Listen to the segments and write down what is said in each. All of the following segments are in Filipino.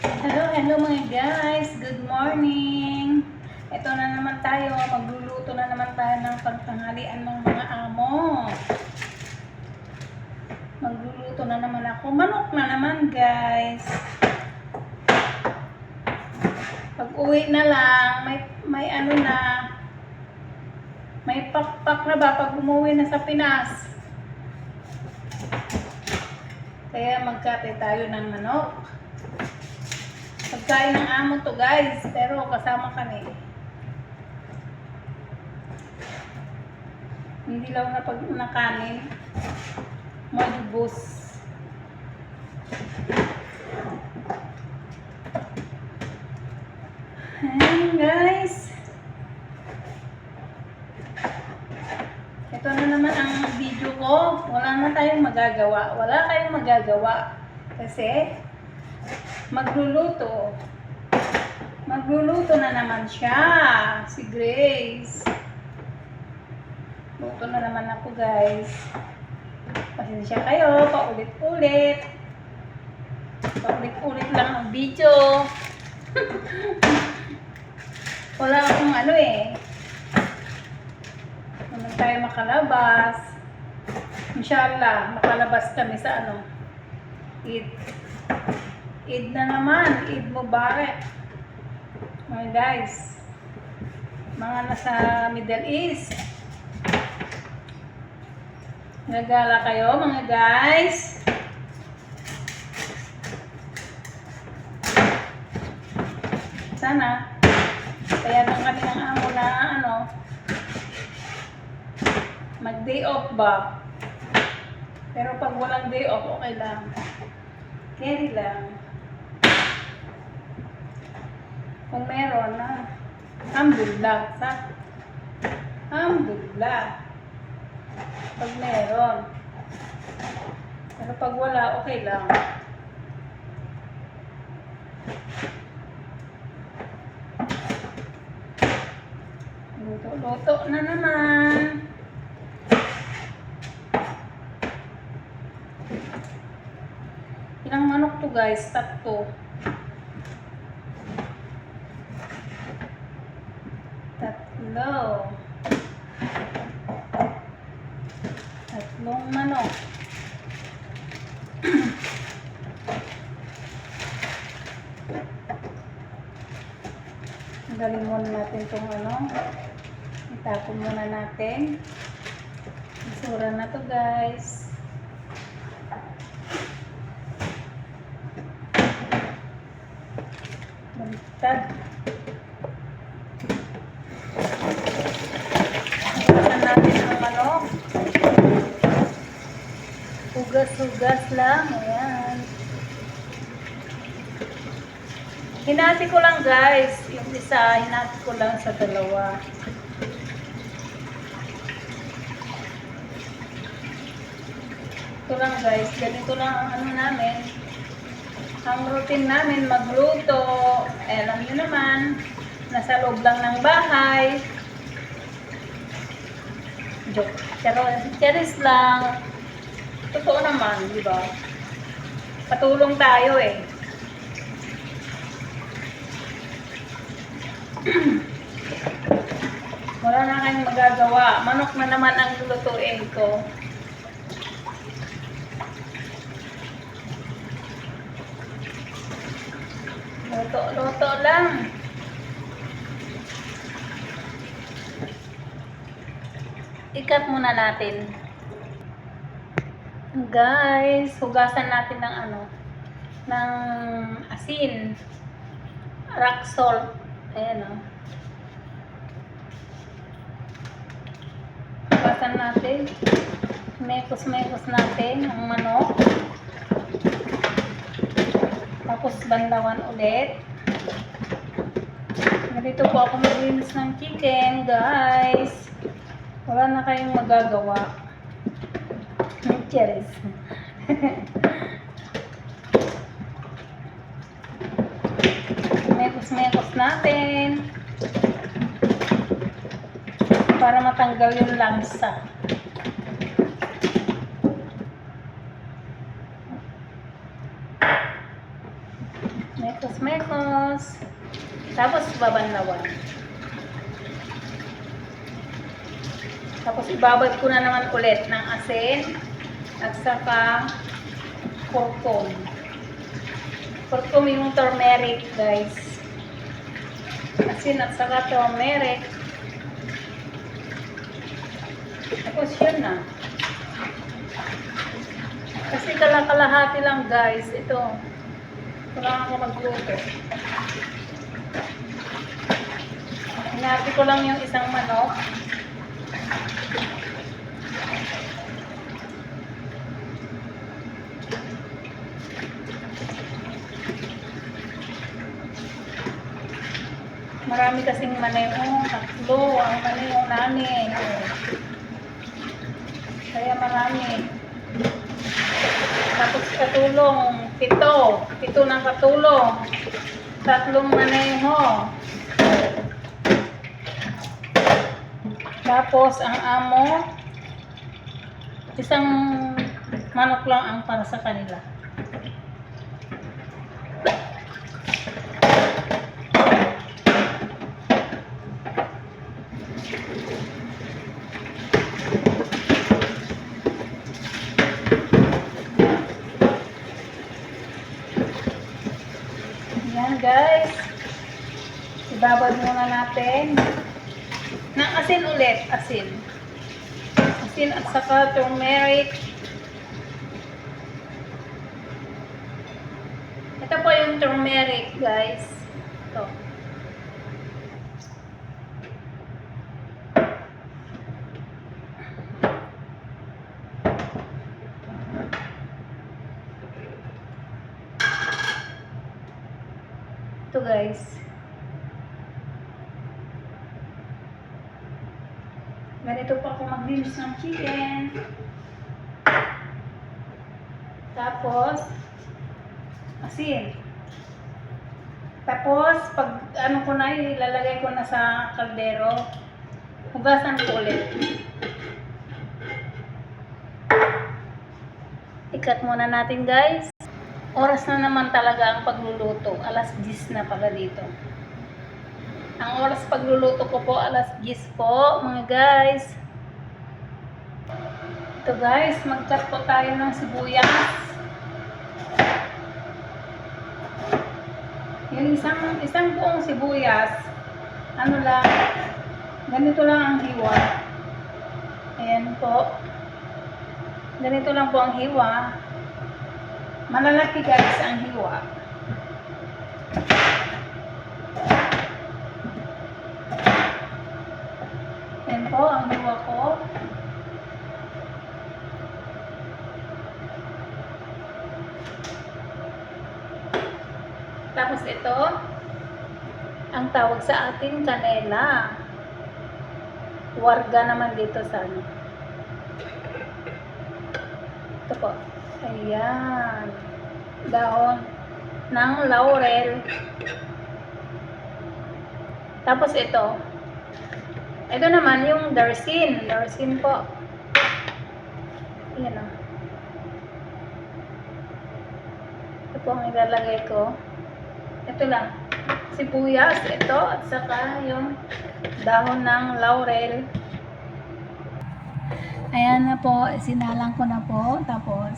Hello mga guys. Good morning. Ito na naman tayo. Magluluto na naman tayo ng pagtanghalian ng mga amo. Magluluto na naman ako. Manok na naman guys. Pag uwi na lang, may ano na, may pakpak na ba pag umuwi na sa Pinas. Kaya magkate tayo ng manok. Pagkain ng amo to guys, pero kasama kami. Hindi lang na pag nakanin, majubos. Ayan guys. Ito na naman ang video ko. Wala na tayong magagawa. Wala kayong magagawa. Kasi magluluto. Magluluto na naman siya. Si Grace. Luto na naman ako guys. Pasensya kayo. Paulit-ulit. Paulit-ulit lang ang video. Wala akong ano eh. Naman tayo makalabas. Inshallah, makalabas kami sa ano. Eid na naman. Eid Mubarak. Mga guys. Mga nasa Middle East. Nagala kayo mga guys. Sana. Kaya nang kami ng amo na ano. Mag-day off ba? Pero pag walang day off, okay lang. Carry lang. Kung meron na, alhamdulillah. Alhamdulillah. Pag meron. Pero pag wala, okay lang. Luto-luto na naman. Ilang manok to guys? 3. Tatlong manok. Galing muna natin itong ano. Itapon muna natin. Isura na to guys. Baliktad. Hugasan natin ang manok. Hugas-hugas lang. Ayan. Hinati ko lang guys. Yung isa, hinati ko lang sa 2. Ito lang guys. Ganito lang ang ano namin. Ang routine namin magluto. Alam nyo naman. Nasa loob lang ng bahay. Joke. Charis lang. Totoo naman, di ba? Patulong tayo eh. Wala na kayong magagawa. Manok na naman ang lulutuin ko. Luto lang. Ikat muna natin. Guys, hugasan natin ng ano, ng asin. Rock salt. Ayan o. Hugasan natin. Mekos-mekos natin ang manok. Tapos banlawan ulit. Ganito po ako maglinis ng chicken, guys. Wala na kayong magagawa. Cheers. Mekos-mekos natin. Para matanggal yung langsa. Mekos-mekos. Tapos babanlawan. Tapos ibabad ko na naman ulit ng asin at saka kurkum. Kurkum yung turmeric, guys. Asin at saka turmeric. Tapos yun na. Kasi kalahati lang, guys. Ito. Kailangan ko magluto. Hinati ko lang yung isang manok. Marami kasing maneho, tatlo ang maneho namin. Kaya marami. Tapos katulong, pito ng katulong. 3 maneho. Tapos ang amo, isang manok lang ang para sa kanila. Yan, guys. Ibabad muna natin ng asin ulit. Asin at saka turmeric. Ito po yung turmeric, guys. Ito. Ito, guys. Ganito pa ako maglinis ng chicken. Tapos, asin. Tapos, pag ano ko na, ilalagay ko na sa kaldero. Hugasan ko ulit. Ikat muna natin, guys. Oras na naman talaga ang pagluluto. 10:00 na pala dito. Ang oras pagluluto ko po, 10:00 po, mga guys. Ito, guys, mag-cut po tayo ng sibuyas. Yung isang buong sibuyas, ano lang, ganito lang ang hiwa. Ayan po. Ganito lang po ang hiwa. Malalaki, guys, ang hiwa. Ayan po ang hiwa ko. Tapos ito, ang tawag sa atin, kanela. Warga naman dito sa ano. Ito po. Ayan. Dahon ng laurel. Tapos ito. Ito naman yung darsin. Darsin po. Ayan o. Ito po ang ilalagay ko. Ito lang. Sibuyas. Ito. At saka yung dahon ng laurel. Ayan na po. Sinalang ko na po. Tapos,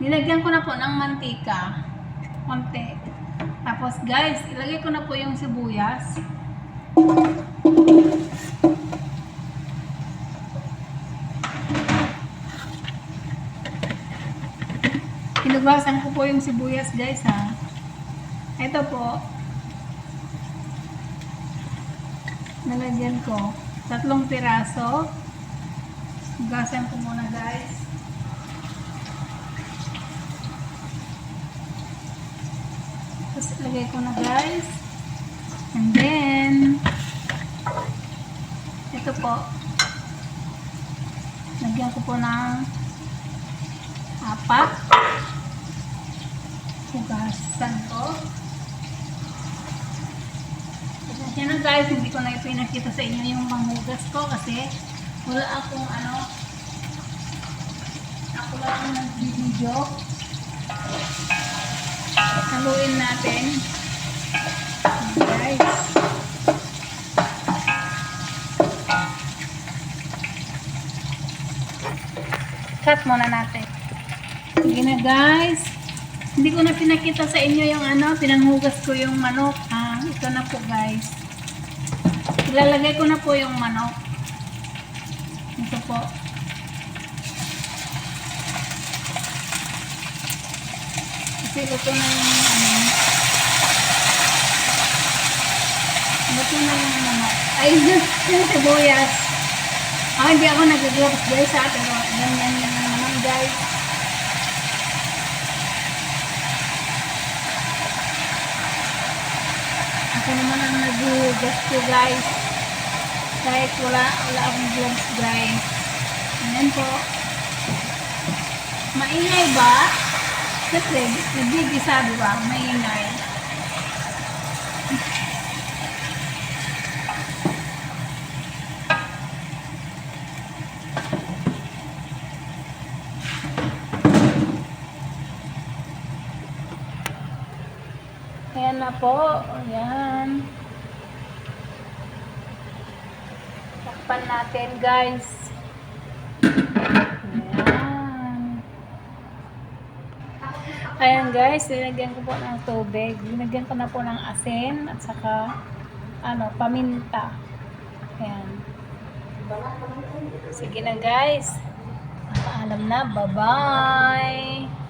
nilagyan ko na po ng mantika. Konti. Tapos, guys, ilagay ko na po yung sibuyas. Hinugasan ko po yung sibuyas, guys, ha. Ito po. Nalagyan ko. 3 piraso. Hugasan ko muna, guys. Tapos ilagay ko na, guys. And then ito po. Lagyan ko po ng 4. Hugasan ko. Yan na, guys, hindi ko na ipinakita sa inyo yung panghugas ko kasi wala akong ako lang ang nag-video. Ang haluin natin. Guys. Cut muna natin. Sige na guys. Hindi ko na pinakita sa inyo yung pinanghugas ko yung manok. Ito na po guys. Ilalagay ko na po yung manok. Ito po. Kasi ito na yung ito na yung manok. Ay, yung sibuyas. Hindi ako nag-gloves guys pero ganyan yung naman guys. Ako naman ang nag-gloves ko guys. Kahit wala akong gloves guys. Ayan po. Maingay ba? Siyempre, nagigisa diba? Maingay. Ayan na po. Ayan. Takpan natin guys. Ayan. Ayan guys. Nilagyan ko po ng tubig. Nilagyan ko na po ng asin at saka paminta. Ayan. Sige na guys. Paalam na. Bye-bye.